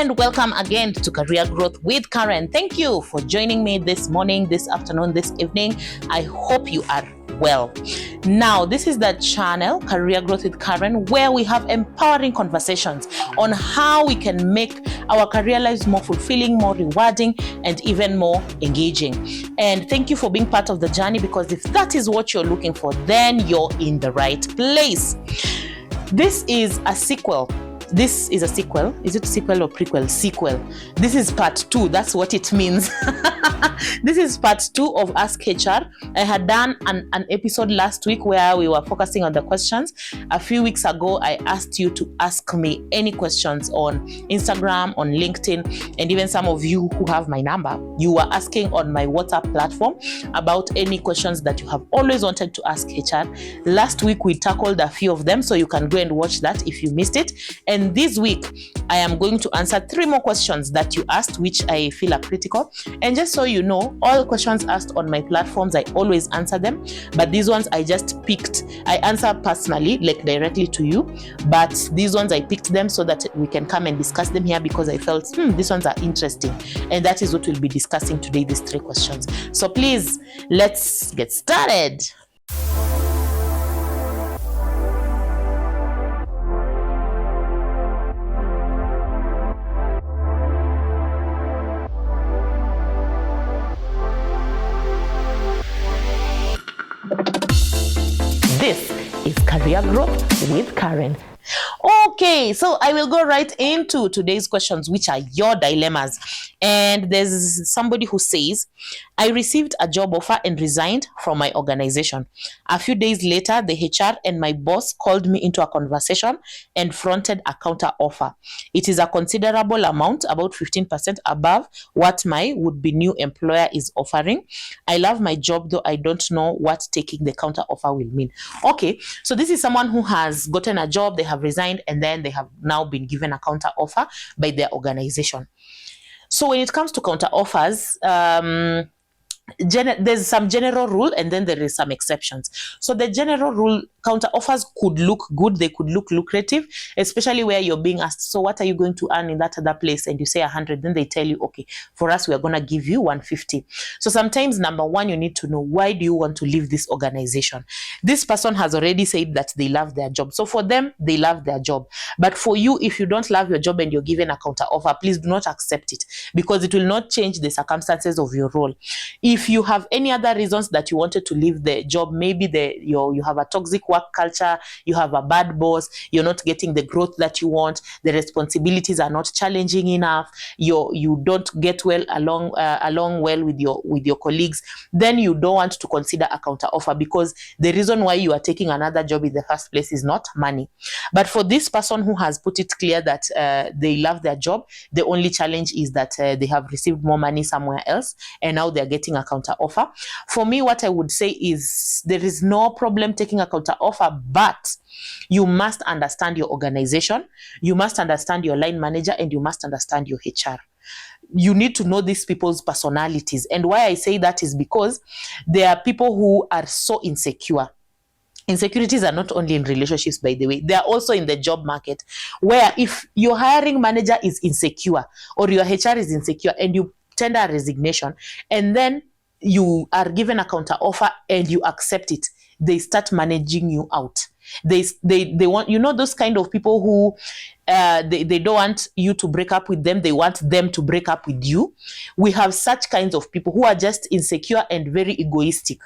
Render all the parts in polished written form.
And welcome again to Career Growth with Karen. Thank you for joining me this morning, this afternoon, this evening. I hope you are well. Now, this is the channel, Career Growth with Karen, where we have empowering conversations on how we can make our career lives more fulfilling, more rewarding, and even more engaging. And thank you for being part of the journey, because if that is what you're looking for, then you're in the right place. This is a sequel. This is a sequel. Is it sequel or prequel? Sequel. This is part 2. That's what it means. This is part 2 of Ask HR. I had done an episode last week where we were focusing on the questions. A few weeks ago, I asked you to ask me any questions on Instagram, on LinkedIn, and even some of you who have my number. You were asking on my WhatsApp platform about any questions that you have always wanted to ask HR. Last week, we tackled a few of them, so you can go and watch that if you missed it. And this week, I am going to answer 3 more questions that you asked, which I feel are critical. And just so you know, all questions asked on my platforms, I always answer them. But these ones I just picked. I answer personally, like directly to you. But these ones I picked them so that we can come and discuss them here, because I felt, these ones are interesting. And that is what we'll be discussing today, these 3 questions. So please, let's get started. This is Career Growth with Karen. Okay, so I will go right into today's questions, which are your dilemmas. And there's somebody who says, I received a job offer and resigned from my organization. A few days later, the HR and my boss called me into a conversation and fronted a counter offer. It is a considerable amount, about 15% above what my would-be new employer is offering. I love my job, though I don't know what taking the counter offer will mean. Okay, so this is someone who has gotten a job, they have resigned, and then they have now been given a counter offer by their organization. So when it comes to counter offers, there's some general rule and then there is some exceptions. So the general rule, counter offers could look good, they could look lucrative, especially where you're being asked, so what are you going to earn in that other place? And you say 100, then they tell you, okay, for us, we are going to give you 150. So sometimes, number one, you need to know, why do you want to leave this organization? This person has already said that they love their job. So for them, they love their job. But for you, if you don't love your job and you're given a counter offer, please do not accept it, because it will not change the circumstances of your role. If you have any other reasons that you wanted to leave the job, maybe you have a toxic work culture, you have a bad boss, you're not getting the growth that you want, the responsibilities are not challenging enough, you don't get along well with your colleagues, then you don't want to consider a counter offer, because the reason why you are taking another job in the first place is not money. But for this person who has put it clear that they love their job, the only challenge is that they have received more money somewhere else and now they're getting a counter offer. For me, what I would say is there is no problem taking a counter offer, but you must understand your organization, you must understand your line manager, and you must understand your HR. You need to know these people's personalities. And why I say that is because there are people who are so insecure. Insecurities are not only in relationships, by the way, they are also in the job market, where if your hiring manager is insecure or your HR is insecure and you tender a resignation and then you are given a counter offer and you accept it, they start managing you out. They want, those kind of people who they don't want you to break up with them, they want them to break up with you. We have such kinds of people who are just insecure and very egoistic.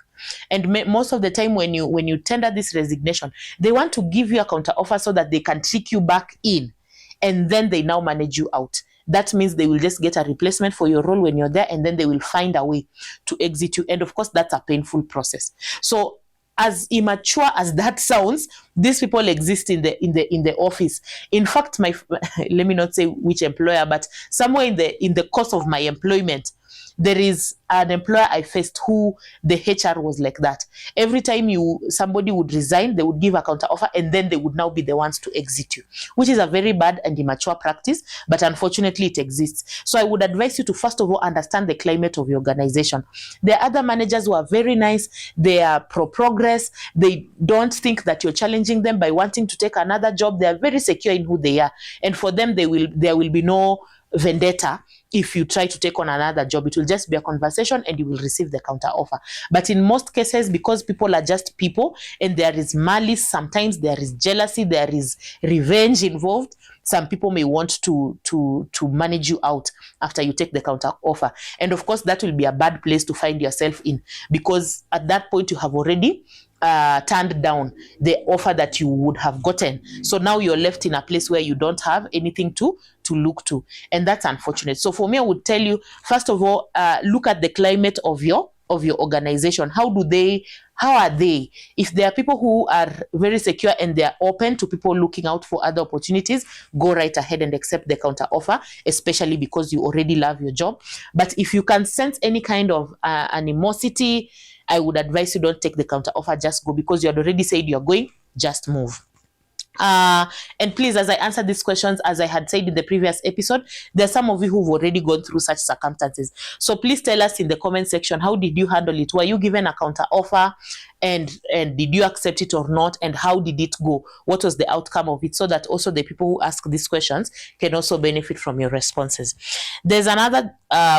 And most of the time when you tender this resignation, they want to give you a counter offer so that they can trick you back in, and then they now manage you out. That means they will just get a replacement for your role when you're there, and then they will find a way to exit you. And of course, that's a painful process. So as immature as that sounds, these people exist in the office. In fact, let me not say which employer, but somewhere in the course of my employment, there is an employer I faced who the HR was like that. Every time somebody would resign, they would give a counter offer, and then they would now be the ones to exit you, which is a very bad and immature practice, but unfortunately it exists. So I would advise you to first of all understand the climate of your organization. There are other managers who are very nice, they are pro-progress, they don't think that you're challenging them by wanting to take another job, they are very secure in who they are, and for them there will be no vendetta if you try to take on another job. It will just be a conversation and you will receive the counter offer. But in most cases, because people are just people and there is malice, sometimes there is jealousy, there is revenge involved, some people may want to manage you out after you take the counter offer. And of course, that will be a bad place to find yourself in, because at that point you have already turned down the offer that you would have gotten. So now you're left in a place where you don't have anything to look to. And that's unfortunate. So for me, I would tell you, first of all, look at the climate of your organization. How are they? If there are people who are very secure and they are open to people looking out for other opportunities, go right ahead and accept the counter offer, especially because you already love your job. But if you can sense any kind of animosity, I would advise you don't take the counter offer, just go, because you had already said you're going, just move. And please, as I answer these questions, as I had said in the previous episode, there are some of you who've already gone through such circumstances. So please tell us in the comment section, how did you handle it? Were you given a counter offer? And did you accept it or not? And how did it go? What was the outcome of it? So that also the people who ask these questions can also benefit from your responses. There's another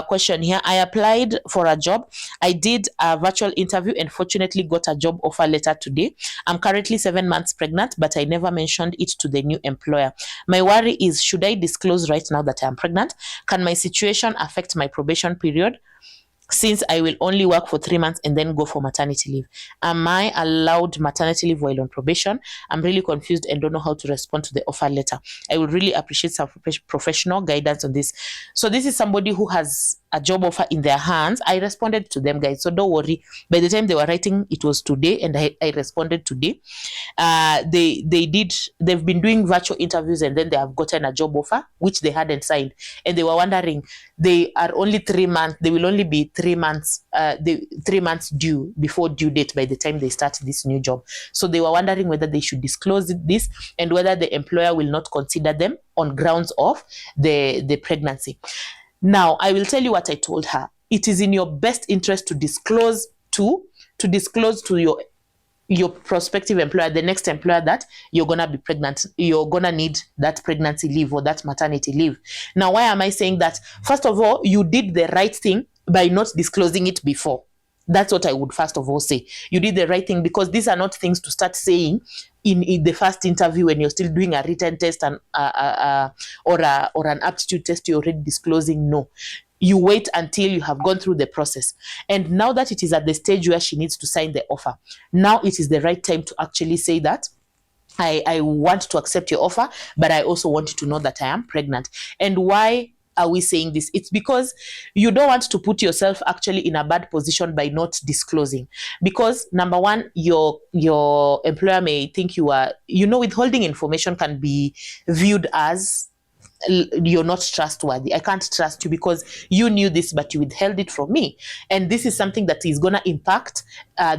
question here. I applied for a job. I did a virtual interview and fortunately got a job offer letter today. I'm currently 7 months pregnant, but I never mentioned it to the new employer. My worry is, should I disclose right now that I'm pregnant? Can my situation affect my probation period, since I will only work for 3 months and then go for maternity leave? Am I allowed maternity leave while on probation? I'm really confused and don't know how to respond to the offer letter. I would really appreciate some professional guidance on this. So this is somebody who has a job offer in their hands. I responded to them, guys, so don't worry. By the time they were writing, it was today, and I responded today. They've been doing virtual interviews and then they have gotten a job offer which they hadn't signed, and they were wondering, they are only 3 months, they will only be 3 months, 3 months due before due date by the time they start this new job. So they were wondering whether they should disclose this and whether the employer will not consider them on grounds of the pregnancy. Now, I will tell you what I told her. It is in your best interest to disclose to your prospective employer, the next employer, that you're gonna be pregnant, you're gonna need that pregnancy leave or that maternity leave. Now, why am I saying that? First of all, you did the right thing by not disclosing it before. That's what I would first of all say. You did the right thing, because these are not things to start saying in the first interview when you're still doing a written test and or an aptitude test. You're already disclosing. No, you wait until you have gone through the process. And now that it is at the stage where she needs to sign the offer, now it is the right time to actually say that I want to accept your offer, but I also want you to know that I am pregnant. And why are we saying this? It's because you don't want to put yourself actually in a bad position by not disclosing. Because number one, your employer may think you are, withholding information can be viewed as you're not trustworthy. I can't trust you because you knew this, but you withheld it from me. And this is something that is going to impact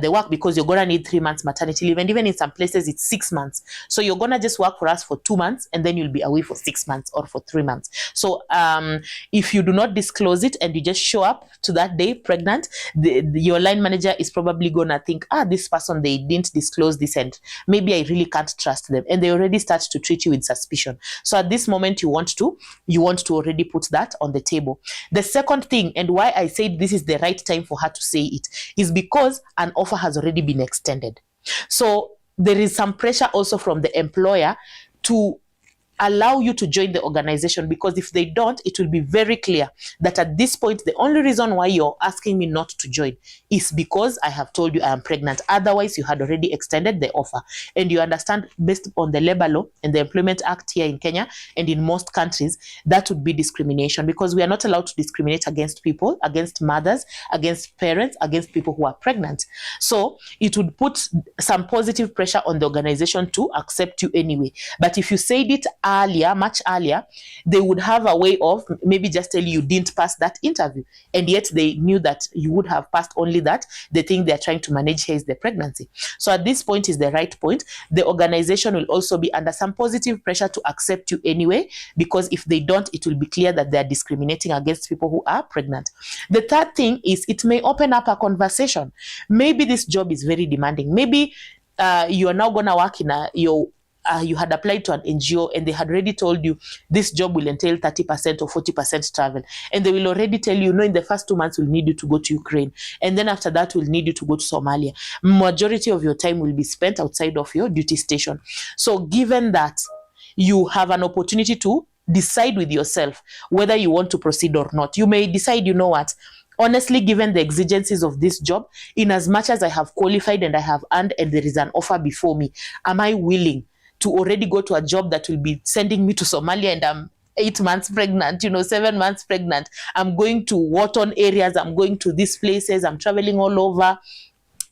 the work, because you're going to need 3 months maternity leave. And even in some places, it's 6 months. So you're going to just work for us for 2 months and then you'll be away for 6 months or for 3 months. So if you do not disclose it and you just show up to that day pregnant, your line manager is probably going to think, this person, they didn't disclose this and maybe I really can't trust them. And they already start to treat you with suspicion. So at this moment, you want to already put that on the table. The second thing, and why I said this is the right time for her to say it, is because an offer has already been extended. So there is some pressure also from the employer to allow you to join the organization, because if they don't, it will be very clear that at this point, the only reason why you're asking me not to join is because I have told you I am pregnant. Otherwise, you had already extended the offer. And you understand, based on the Labor Law and the Employment Act here in Kenya and in most countries, that would be discrimination, because we are not allowed to discriminate against people, against mothers, against parents, against people who are pregnant. So it would put some positive pressure on the organization to accept you anyway. But if you said it earlier, much earlier, they would have a way of maybe just telling you didn't pass that interview, and yet they knew that you would have passed only that. The thing they're trying to manage here is the pregnancy. So at this point is the right point. The organization will also be under some positive pressure to accept you anyway, because if they don't, it will be clear that they're discriminating against people who are pregnant. The third thing is it may open up a conversation. Maybe this job is very demanding. Maybe you are now going to work in you had applied to an NGO and they had already told you this job will entail 30% or 40% travel, and they will already tell you, no, in the first 2 months we'll need you to go to Ukraine, and then after that we'll need you to go to Somalia. Majority of your time will be spent outside of your duty station. So given that you have an opportunity to decide with yourself whether you want to proceed or not, you may decide, you know what, honestly, given the exigencies of this job, in as much as I have qualified and I have earned and there is an offer before me, am I willing to already go to a job that will be sending me to Somalia and I'm 8 months pregnant, 7 months pregnant. I'm going to war-torn areas. I'm going to these places. I'm traveling all over.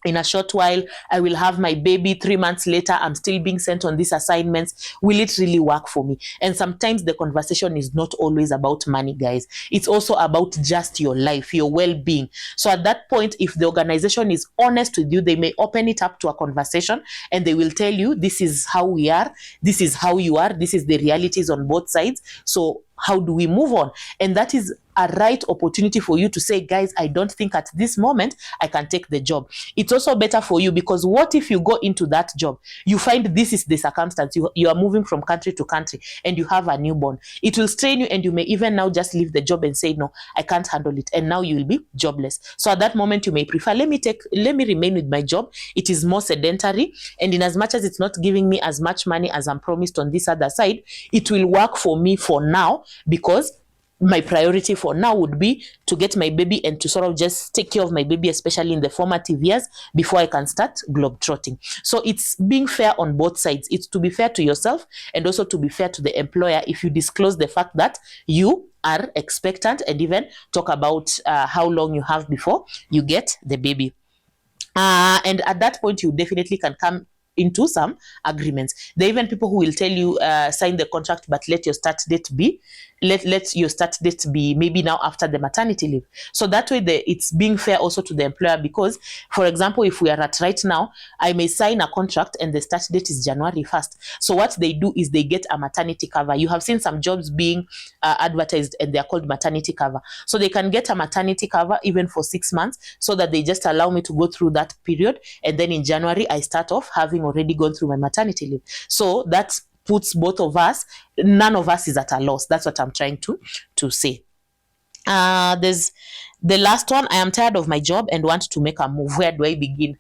In a short while, I will have my baby. 3 months later, I'm still being sent on these assignments. Will it really work for me? And sometimes the conversation is not always about money, guys. It's also about just your life, your well-being. So at that point, if the organization is honest with you, they may open it up to a conversation and they will tell you, this is how we are, this is how you are, this is the realities on both sides. So how do we move on? And that is a right opportunity for you to say, guys, I don't think at this moment I can take the job. It's also better for you, because what if you go into that job, you find this is the circumstance, you are moving from country to country and you have a newborn. It will strain you, and you may even now just leave the job and say, no, I can't handle it, and now you will be jobless. So at that moment you may prefer, let me remain with my job. It is more sedentary, and in as much as it's not giving me as much money as I'm promised on this other side, it will work for me for now, because my priority for now would be to get my baby and to sort of just take care of my baby, especially in the formative years, before I can start globetrotting. So it's being fair on both sides. It's to be fair to yourself and also to be fair to the employer if you disclose the fact that you are expectant, and even talk about how long you have before you get the baby. And at that point, you definitely can come into some agreements. There are even people who will tell you, sign the contract, but let your start date be maybe now after the maternity leave. So that way it's being fair also to the employer, because, for example, if we are at right now, I may sign a contract and the start date is January 1st. So what they do is they get a maternity cover. You have seen some jobs being advertised and they're called maternity cover. So they can get a maternity cover even for 6 months, so that they just allow me to go through that period. And then in January, I start off having already gone through my maternity leave. So that's puts both of us, none of us is at a loss. That's what I'm trying to say. There's the last one. I am tired of my job and want to make a move. Where do I begin?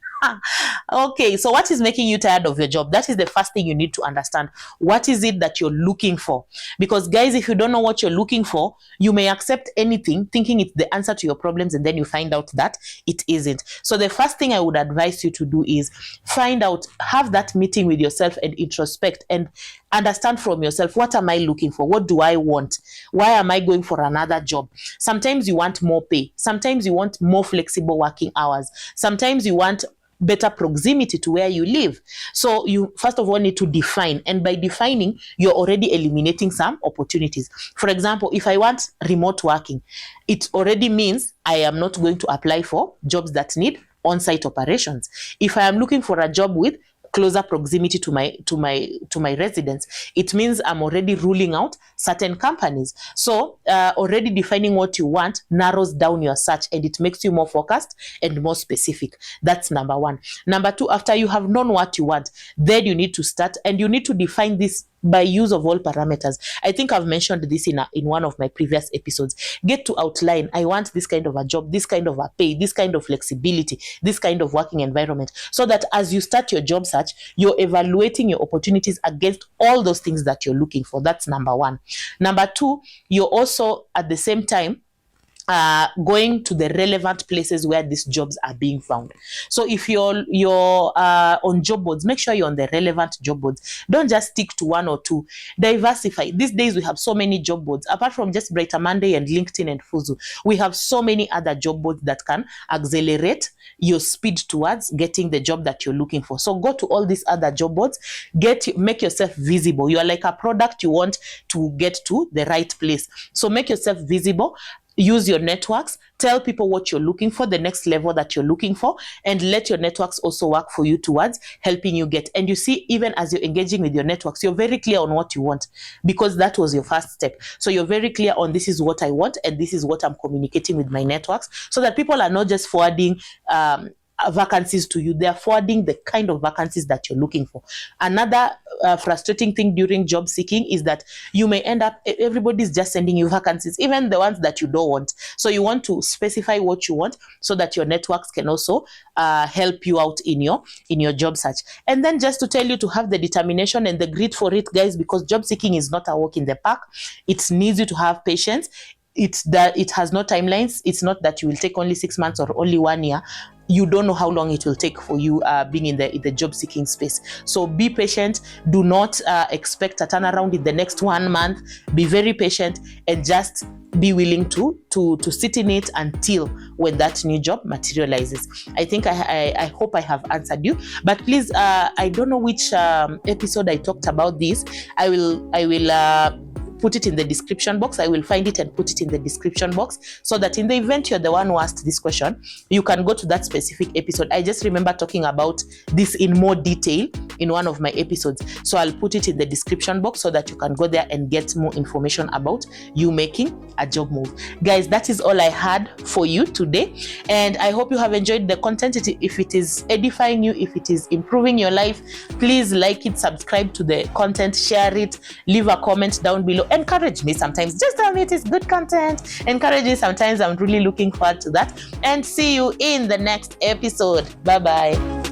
Okay, so what is making you tired of your job? That is the first thing you need to understand. What is it that you're looking for? Because, guys, if you don't know what you're looking for, you may accept anything thinking it's the answer to your problems, and then you find out that it isn't. So the first thing I would advise you to do is find out, have that meeting with yourself and introspect and understand from yourself, what am I looking for? What do I want? Why am I going for another job? Sometimes you want more pay. Sometimes you want more flexible working hours. Sometimes you want better proximity to where you live. So you first of all need to define, and by defining, you're already eliminating some opportunities. For example, if I want remote working, it already means I am not going to apply for jobs that need on-site operations. If I am looking for a job with closer proximity to my residence, it means I'm already ruling out certain companies. So already defining what you want narrows down your search, and it makes you more focused and more specific. That's number one. Number two, after you have known what you want, then you need to start, and you need to define this by use of all parameters. I think I've mentioned this in one of my previous episodes. Get to outline, I want this kind of a job, this kind of a pay, this kind of flexibility, this kind of working environment, so that as you start your job search, you're evaluating your opportunities against all those things that you're looking for. That's number one. Number two, you're also at the same time going to the relevant places where these jobs are being found. So if you're on job boards, make sure you're on the relevant job boards. Don't just stick to one or two. Diversify. These days we have so many job boards. Apart from just Brighter Monday and LinkedIn and Fuzu, we have so many other job boards that can accelerate your speed towards getting the job that you're looking for. So go to all these other job boards, make yourself visible. You are like a product, you want to get to the right place. So make yourself visible. Use your networks, tell people what you're looking for, the next level that you're looking for, and let your networks also work for you towards helping you get. And you see, even as you're engaging with your networks, you're very clear on what you want, because that was your first step. So you're very clear on, this is what I want and this is what I'm communicating with my networks, so that people are not just forwarding vacancies to you. They are forwarding the kind of vacancies that you're looking for. Another frustrating thing during job seeking is that you may end up, everybody's just sending you vacancies, even the ones that you don't want. So you want to specify what you want so that your networks can also help you out in your job search. And then just to tell you to have the determination and the grit for it, guys, because job seeking is not a walk in the park. It needs you to have patience. It's that it has no timelines. It's not that you will take only 6 months or only 1 year. You don't know how long it will take for you being in the job seeking space. So be patient. Do not expect a turnaround in the next 1 month. Be very patient and just be willing to sit in it until when that new job materializes. I think I hope I have answered you. But please, I don't know which episode I talked about this. I will put it in the description box. I will find it and put it in the description box so that in the event you're the one who asked this question, you can go to that specific episode. I just remember talking about this in more detail in one of my episodes. So I'll put it in the description box so that you can go there and get more information about you making a job move. Guys, that is all I had for you today. And I hope you have enjoyed the content. If it is edifying you, if it is improving your life, please like it, subscribe to the content, share it, leave a comment down below. Encourage me sometimes. Just tell me it is good content. Encourage me sometimes. I'm really looking forward to that. And see you in the next episode. Bye-bye.